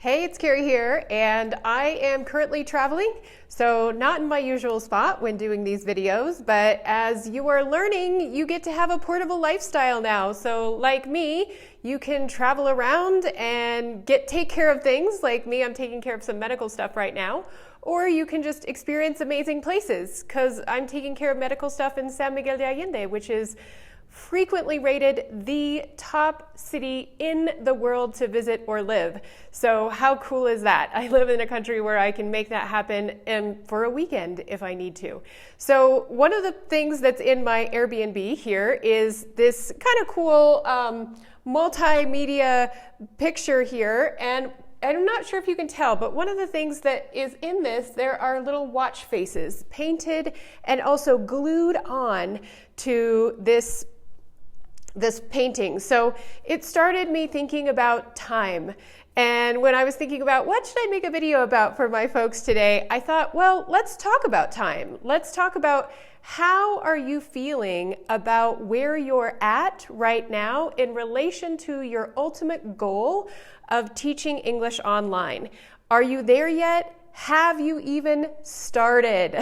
Hey, it's Carrie here, and I am currently traveling, so not in my usual spot when doing these videos, but as you are learning, you get to have a portable lifestyle now. So like me, you can travel around and take care of things. Like me, I'm taking care of some medical stuff right now. Or you can just experience amazing places, because I'm taking care of medical stuff in San Miguel de Allende, which is frequently rated the top city in the world to visit or live. So how cool is that? I live in a country where I can make that happen for a weekend if I need to. So one of the things that's in my Airbnb here is this kind of cool multimedia picture here. And I'm not sure if you can tell, but one of the things that is in this, there are little watch faces painted and also glued on to this painting. So it started me thinking about time. And when I was thinking about what should I make a video about for my folks today, I thought, well, let's talk about time. Let's talk about how are you feeling about where you're at right now in relation to your ultimate goal of teaching English online. Are you there yet? Have you even started?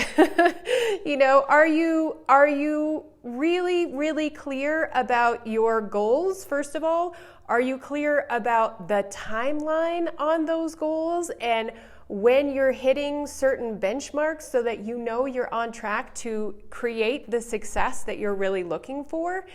Are you really clear about your goals, first of all? Are you clear about the timeline on those goals and when you're hitting certain benchmarks so that you know you're on track to create the success that you're really looking for?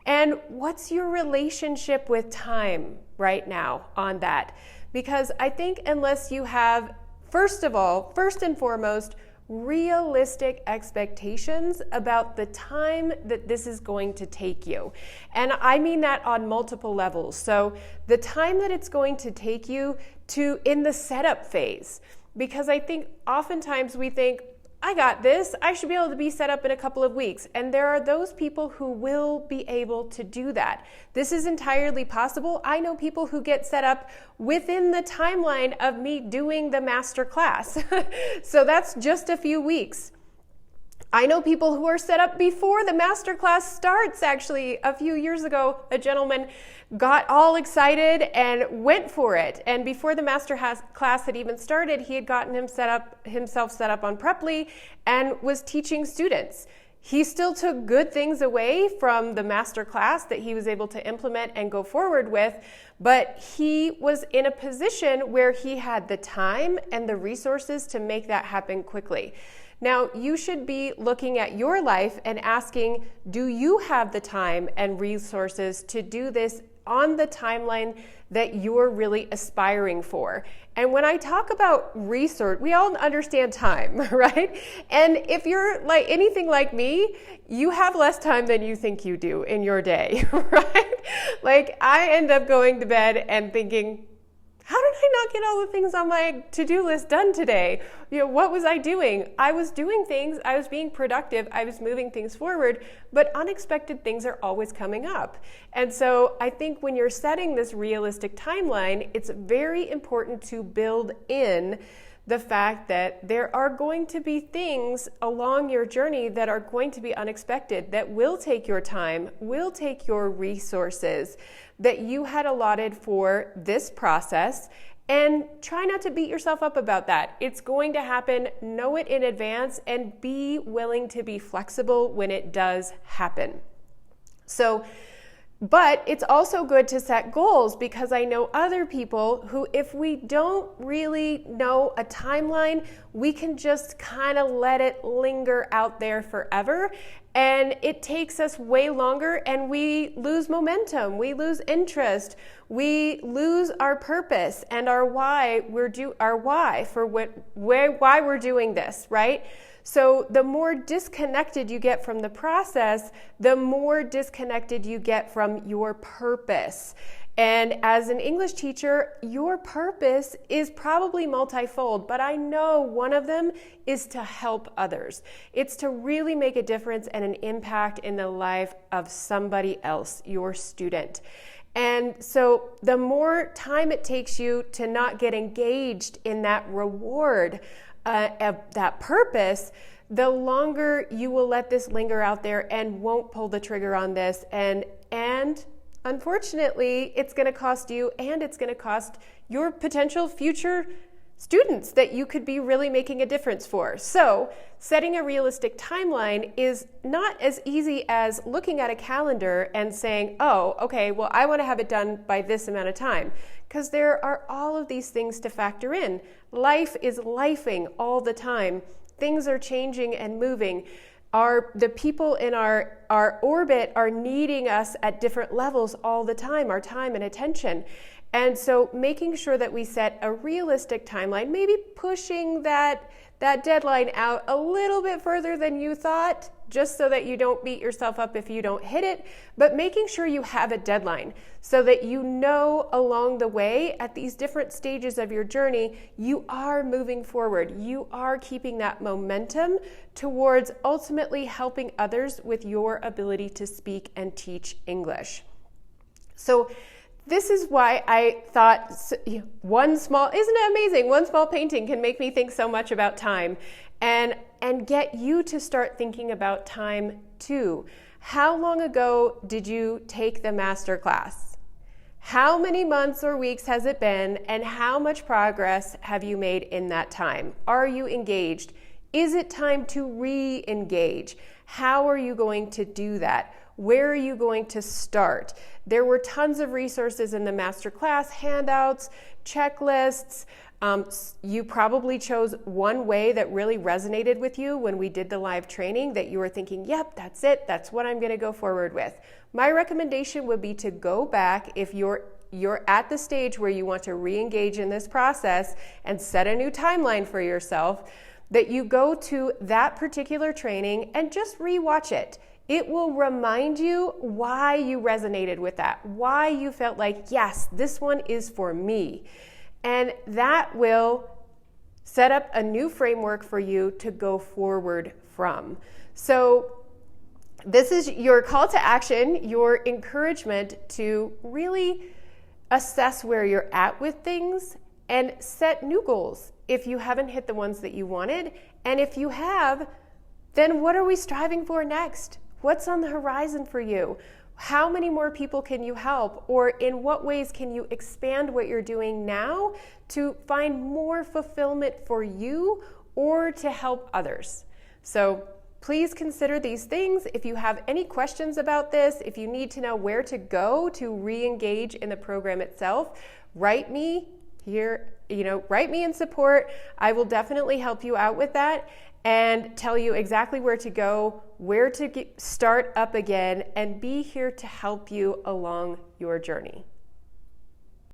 And what's your relationship with time right now on that? Because I think unless you have, first and foremost, realistic expectations about the time that this is going to take you. And I mean that on multiple levels. So the time that it's going to take you in the setup phase. Because I think oftentimes we think, I got this, I should be able to be set up in a couple of weeks. And there are those people who will be able to do that. This is entirely possible. I know people who get set up within the timeline of me doing the master class. So that's just a few weeks. I know people who are set up before the master class starts. Actually, a few years ago, a gentleman got all excited and went for it. And before the master class had even started, he had gotten himself set up on Preply and was teaching students. He still took good things away from the master class that he was able to implement and go forward with, but he was in a position where he had the time and the resources to make that happen quickly. Now, you should be looking at your life and asking, do you have the time and resources to do this on the timeline that you're really aspiring for? And when I talk about resource, we all understand time, right? And if you're like anything like me, you have less time than you think you do in your day, right? Like I end up going to bed and thinking, how did I not get all the things on my to-do list done today? What was I doing? I was doing things, I was being productive, I was moving things forward, but unexpected things are always coming up. And so I think when you're setting this realistic timeline, it's very important to build in the fact that there are going to be things along your journey that are going to be unexpected, that will take your time, will take your resources that you had allotted for this process, and try not to beat yourself up about that. It's going to happen, know it in advance, and be willing to be flexible when it does happen. But it's also good to set goals, because I know other people who, if we don't really know a timeline, we can just kind of let it linger out there forever. And it takes us way longer and we lose momentum, we lose interest, we lose our purpose and our why why we're doing this, right? So the more disconnected you get from the process, the more disconnected you get from your purpose. And as an English teacher, your purpose is probably multifold, but I know one of them is to help others. It's to really make a difference and an impact in the life of somebody else, your student. And so the more time it takes you to not get engaged in that reward of that purpose, the longer you will let this linger out there and won't pull the trigger on this. And unfortunately, it's going to cost you, and it's going to cost your potential future students that you could be really making a difference for. So setting a realistic timeline is not as easy as looking at a calendar and saying, oh, okay, well, I want to have it done by this amount of time, because there are all of these things to factor in. Life is lifing all the time. Things are changing and moving. The people in our orbit are needing us at different levels all the time, our time and attention. And so making sure that we set a realistic timeline, maybe pushing that deadline out a little bit further than you thought, just so that you don't beat yourself up if you don't hit it, but making sure you have a deadline so that you know along the way at these different stages of your journey, you are moving forward. You are keeping that momentum towards ultimately helping others with your ability to speak and teach English. So this is why I thought isn't it amazing? One small painting can make me think so much about time and get you to start thinking about time too. How long ago did you take the master class? How many months or weeks has it been, and how much progress have you made in that time? Are you engaged? Is it time to re-engage? How are you going to do that? Where are you going to start? There were tons of resources in the masterclass, handouts, checklists. You probably chose one way that really resonated with you when we did the live training that you were thinking, yep, that's it. That's what I'm going to go forward with. My recommendation would be to go back if you're at the stage where you want to re-engage in this process and set a new timeline for yourself, that you go to that particular training and just re-watch it. It will remind you why you resonated with that, why you felt like, yes, this one is for me. And that will set up a new framework for you to go forward from. So this is your call to action, your encouragement to really assess where you're at with things and set new goals if you haven't hit the ones that you wanted. And if you have, then what are we striving for next? What's on the horizon for you? How many more people can you help? Or in what ways can you expand what you're doing now to find more fulfillment for you or to help others? So please consider these things. If you have any questions about this, if you need to know where to go to re-engage in the program itself, write me here, write me in support. I will definitely help you out with that and tell you exactly where to go, where to start up again, and be here to help you along your journey.